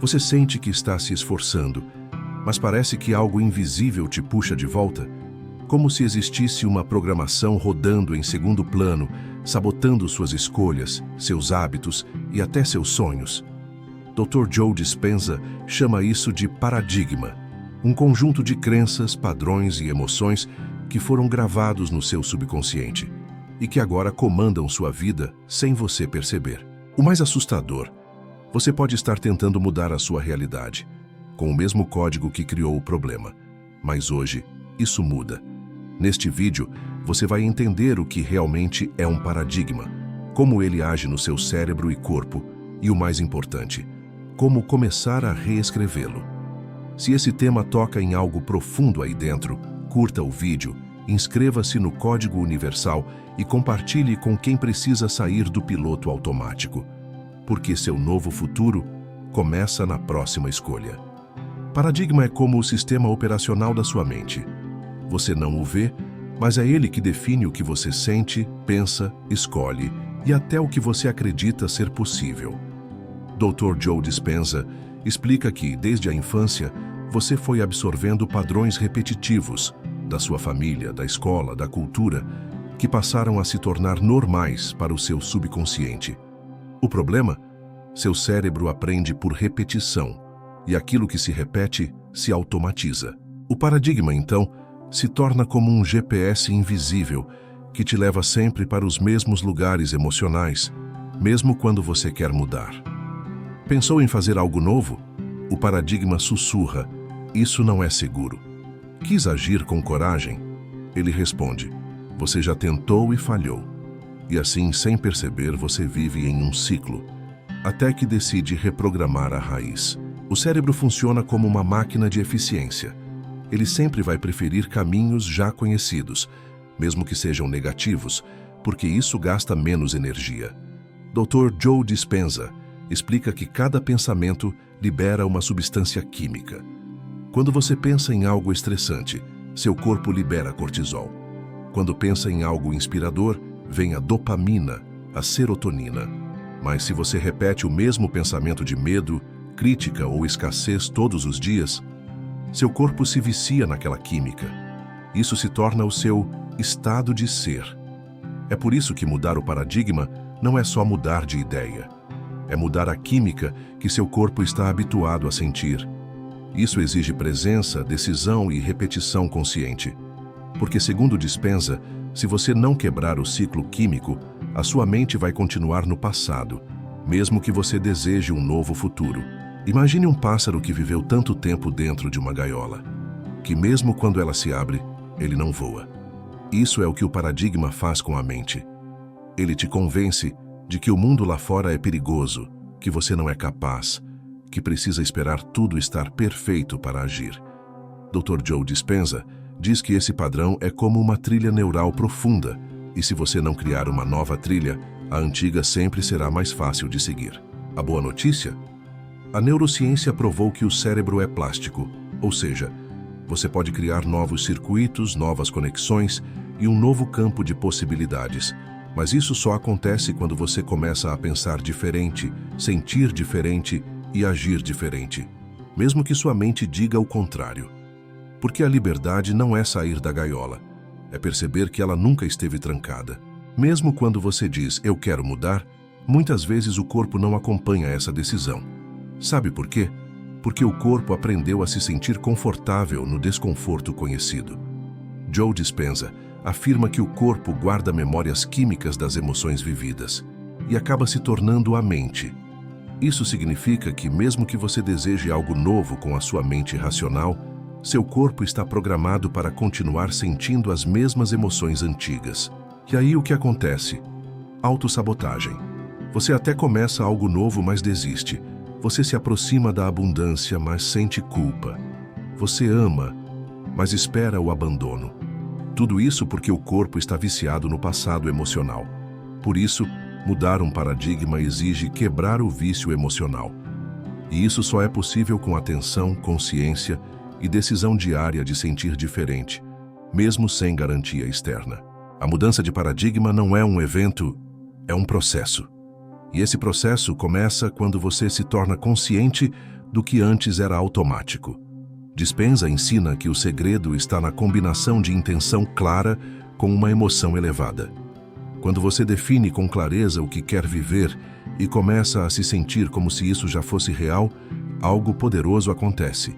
Você sente que está se esforçando, mas parece que algo invisível te puxa de volta, como se existisse uma programação rodando em segundo plano, sabotando suas escolhas, seus hábitos e até seus sonhos. Dr. Joe Dispenza chama isso de paradigma, um conjunto de crenças, padrões e emoções que foram gravados no seu subconsciente e que agora comandam sua vida sem você perceber. O mais assustador, você pode estar tentando mudar a sua realidade, com o mesmo código que criou o problema, mas hoje isso muda. Neste vídeo, você vai entender o que realmente é um paradigma, como ele age no seu cérebro e corpo e, o mais importante, como começar a reescrevê-lo. Se esse tema toca em algo profundo aí dentro, curta o vídeo, inscreva-se no Código Universal e compartilhe com quem precisa sair do piloto automático, porque seu novo futuro começa na próxima escolha. Paradigma é como o sistema operacional da sua mente. Você não o vê, mas é ele que define o que você sente, pensa, escolhe e até o que você acredita ser possível. Dr. Joe Dispenza explica que, desde a infância, você foi absorvendo padrões repetitivos da sua família, da escola, da cultura, que passaram a se tornar normais para o seu subconsciente. O problema? Seu cérebro aprende por repetição, e aquilo que se repete se automatiza. O paradigma, então, se torna como um GPS invisível que te leva sempre para os mesmos lugares emocionais, mesmo quando você quer mudar. Pensou em fazer algo novo? O paradigma sussurra: isso não é seguro. Quis agir com coragem? Ele responde: você já tentou e falhou. E assim, sem perceber, você vive em um ciclo, até que decide reprogramar a raiz. O cérebro funciona como uma máquina de eficiência. Ele sempre vai preferir caminhos já conhecidos, mesmo que sejam negativos, porque isso gasta menos energia. Dr. Joe Dispenza explica que cada pensamento libera uma substância química. Quando você pensa em algo estressante, seu corpo libera cortisol. Quando pensa em algo inspirador, vem a dopamina, a serotonina. Mas se você repete o mesmo pensamento de medo, crítica ou escassez todos os dias, seu corpo se vicia naquela química. Isso se torna o seu estado de ser. É por isso que mudar o paradigma não é só mudar de ideia. É mudar a química que seu corpo está habituado a sentir. Isso exige presença, decisão e repetição consciente. Porque, segundo Dispenza, se você não quebrar o ciclo químico, a sua mente vai continuar no passado, mesmo que você deseje um novo futuro. Imagine um pássaro que viveu tanto tempo dentro de uma gaiola, que mesmo quando ela se abre, ele não voa. Isso é o que o paradigma faz com a mente. Ele te convence de que o mundo lá fora é perigoso, que você não é capaz, que precisa esperar tudo estar perfeito para agir. Dr. Joe Dispenza diz que esse padrão é como uma trilha neural profunda, e se você não criar uma nova trilha, a antiga sempre será mais fácil de seguir. A boa notícia? A neurociência provou que o cérebro é plástico, ou seja, você pode criar novos circuitos, novas conexões e um novo campo de possibilidades. Mas isso só acontece quando você começa a pensar diferente, sentir diferente e agir diferente, mesmo que sua mente diga o contrário. Porque a liberdade não é sair da gaiola, é perceber que ela nunca esteve trancada. Mesmo quando você diz, eu quero mudar, muitas vezes o corpo não acompanha essa decisão. Sabe por quê? Porque o corpo aprendeu a se sentir confortável no desconforto conhecido. Joe Dispenza afirma que o corpo guarda memórias químicas das emoções vividas e acaba se tornando a mente. Isso significa que, mesmo que você deseje algo novo com a sua mente racional, seu corpo está programado para continuar sentindo as mesmas emoções antigas. E aí o que acontece? Autossabotagem. Você até começa algo novo, mas desiste. Você se aproxima da abundância, mas sente culpa. Você ama, mas espera o abandono. Tudo isso porque o corpo está viciado no passado emocional. Por isso, mudar um paradigma exige quebrar o vício emocional. E isso só é possível com atenção, consciência e decisão diária de sentir diferente, mesmo sem garantia externa. A mudança de paradigma não é um evento, é um processo. E esse processo começa quando você se torna consciente do que antes era automático. Dispenza ensina que o segredo está na combinação de intenção clara com uma emoção elevada. Quando você define com clareza o que quer viver e começa a se sentir como se isso já fosse real, algo poderoso acontece.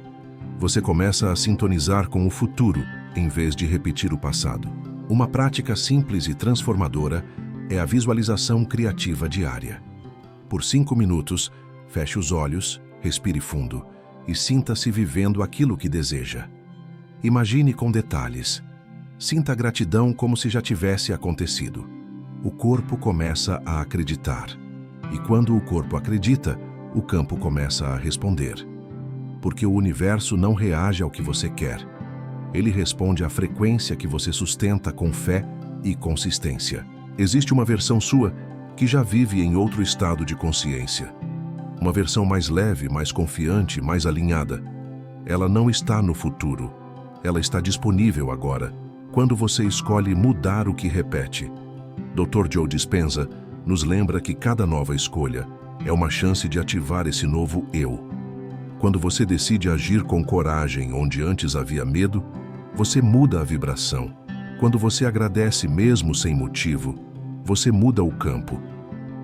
Você começa a sintonizar com o futuro, em vez de repetir o passado. Uma prática simples e transformadora é a visualização criativa diária. Por 5 minutos, feche os olhos, respire fundo e sinta-se vivendo aquilo que deseja. Imagine com detalhes. Sinta a gratidão como se já tivesse acontecido. O corpo começa a acreditar. E quando o corpo acredita, o campo começa a responder. Porque o universo não reage ao que você quer. Ele responde à frequência que você sustenta com fé e consistência. Existe uma versão sua que já vive em outro estado de consciência. Uma versão mais leve, mais confiante, mais alinhada. Ela não está no futuro. Ela está disponível agora, quando você escolhe mudar o que repete. Dr. Joe Dispenza nos lembra que cada nova escolha é uma chance de ativar esse novo eu. Quando você decide agir com coragem onde antes havia medo, você muda a vibração. Quando você agradece mesmo sem motivo, você muda o campo.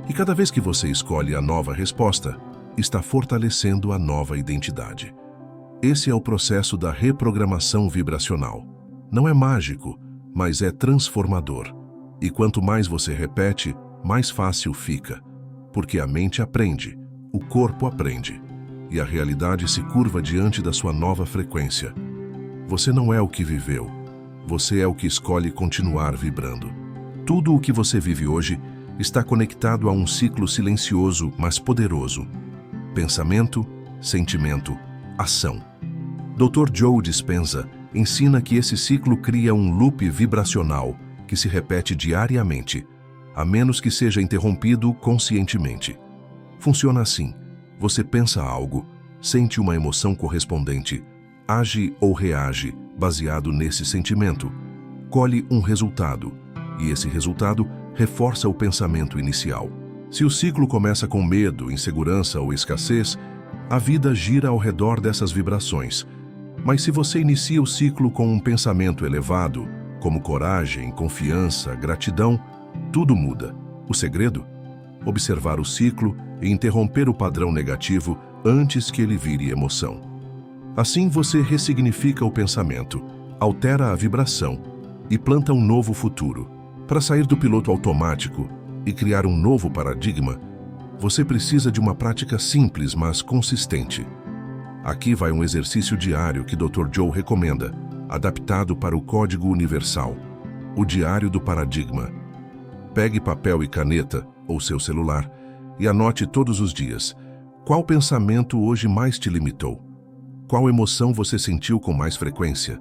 E cada vez que você escolhe a nova resposta, está fortalecendo a nova identidade. Esse é o processo da reprogramação vibracional. Não é mágico, mas é transformador. E quanto mais você repete, mais fácil fica. Porque a mente aprende, o corpo aprende. E a realidade se curva diante da sua nova frequência. Você não é o que viveu. Você é o que escolhe continuar vibrando. Tudo o que você vive hoje está conectado a um ciclo silencioso, mas poderoso. Pensamento, sentimento, ação. Dr. Joe Dispenza ensina que esse ciclo cria um loop vibracional que se repete diariamente, a menos que seja interrompido conscientemente. Funciona assim. Você pensa algo, sente uma emoção correspondente, age ou reage baseado nesse sentimento, colhe um resultado, e esse resultado reforça o pensamento inicial. Se o ciclo começa com medo, insegurança ou escassez, a vida gira ao redor dessas vibrações. Mas se você inicia o ciclo com um pensamento elevado, como coragem, confiança, gratidão, tudo muda. O segredo? Observar o ciclo e interromper o padrão negativo antes que ele vire emoção. Assim você ressignifica o pensamento, altera a vibração e planta um novo futuro. Para sair do piloto automático e criar um novo paradigma, você precisa de uma prática simples, mas consistente. Aqui vai um exercício diário que Dr. Joe recomenda, adaptado para o Código Universal, o Diário do Paradigma. Pegue papel e caneta, ou seu celular, e anote todos os dias. Qual pensamento hoje mais te limitou? Qual emoção você sentiu com mais frequência?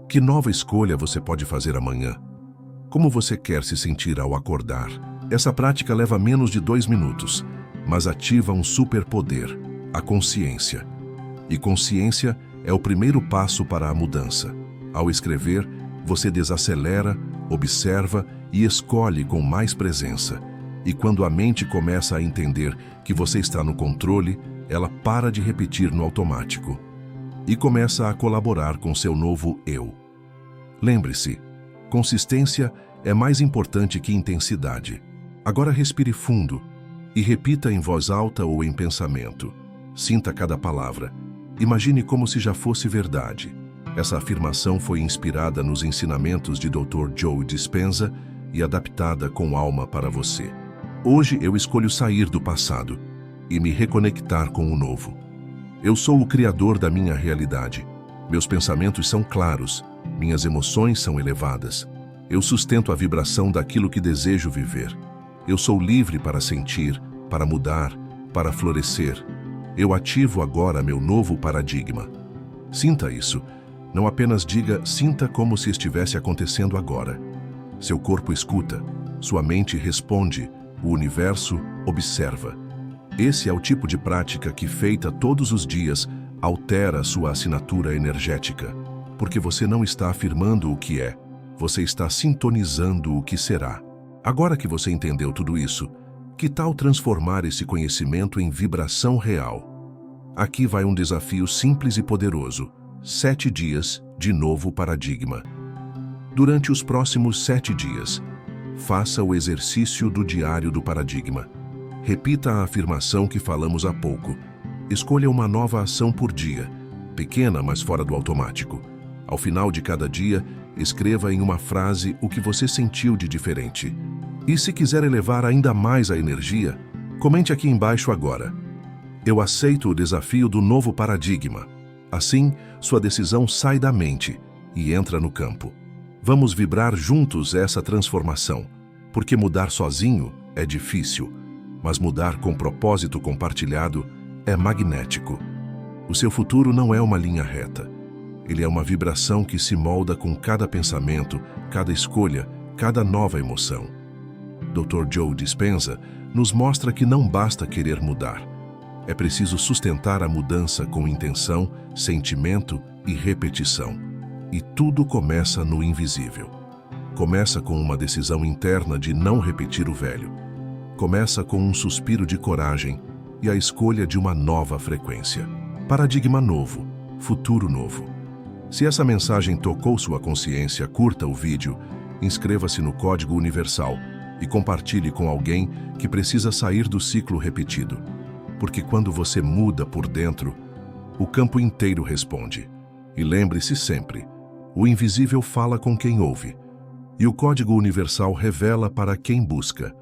Que nova escolha você pode fazer amanhã? Como você quer se sentir ao acordar? Essa prática leva menos de 2 minutos, mas ativa um superpoder, a consciência. E consciência é o primeiro passo para a mudança. Ao escrever, você desacelera, observa e escolhe com mais presença. E quando a mente começa a entender que você está no controle, ela para de repetir no automático e começa a colaborar com seu novo eu. Lembre-se, consistência é mais importante que intensidade. Agora respire fundo e repita em voz alta ou em pensamento. Sinta cada palavra. Imagine como se já fosse verdade. Essa afirmação foi inspirada nos ensinamentos de Dr. Joe Dispenza e adaptada com alma para você. Hoje eu escolho sair do passado e me reconectar com o novo. Eu sou o criador da minha realidade. Meus pensamentos são claros, minhas emoções são elevadas. Eu sustento a vibração daquilo que desejo viver. Eu sou livre para sentir, para mudar, para florescer. Eu ativo agora meu novo paradigma. Sinta isso. Não apenas diga, sinta como se estivesse acontecendo agora. Seu corpo escuta, sua mente responde, o universo observa. Esse é o tipo de prática que, feita todos os dias, altera sua assinatura energética. Porque você não está afirmando o que é, você está sintonizando o que será. Agora que você entendeu tudo isso, que tal transformar esse conhecimento em vibração real? Aqui vai um desafio simples e poderoso. 7 dias de novo paradigma. Durante os próximos 7 dias, faça o exercício do diário do paradigma. Repita a afirmação que falamos há pouco. Escolha uma nova ação por dia, pequena, mas fora do automático. Ao final de cada dia, escreva em uma frase o que você sentiu de diferente. E se quiser elevar ainda mais a energia, comente aqui embaixo agora. Eu aceito o desafio do novo paradigma. Assim, sua decisão sai da mente e entra no campo. Vamos vibrar juntos essa transformação, porque mudar sozinho é difícil, mas mudar com propósito compartilhado é magnético. O seu futuro não é uma linha reta. Ele é uma vibração que se molda com cada pensamento, cada escolha, cada nova emoção. Dr. Joe Dispenza nos mostra que não basta querer mudar. É preciso sustentar a mudança com intenção, sentimento e repetição. E tudo começa no invisível. Começa com uma decisão interna de não repetir o velho. Começa com um suspiro de coragem e a escolha de uma nova frequência. Paradigma novo, futuro novo. Se essa mensagem tocou sua consciência, curta o vídeo, inscreva-se no Código Universal e compartilhe com alguém que precisa sair do ciclo repetido. Porque quando você muda por dentro, o campo inteiro responde. E lembre-se sempre, o invisível fala com quem ouve, e o Código Universal revela para quem busca.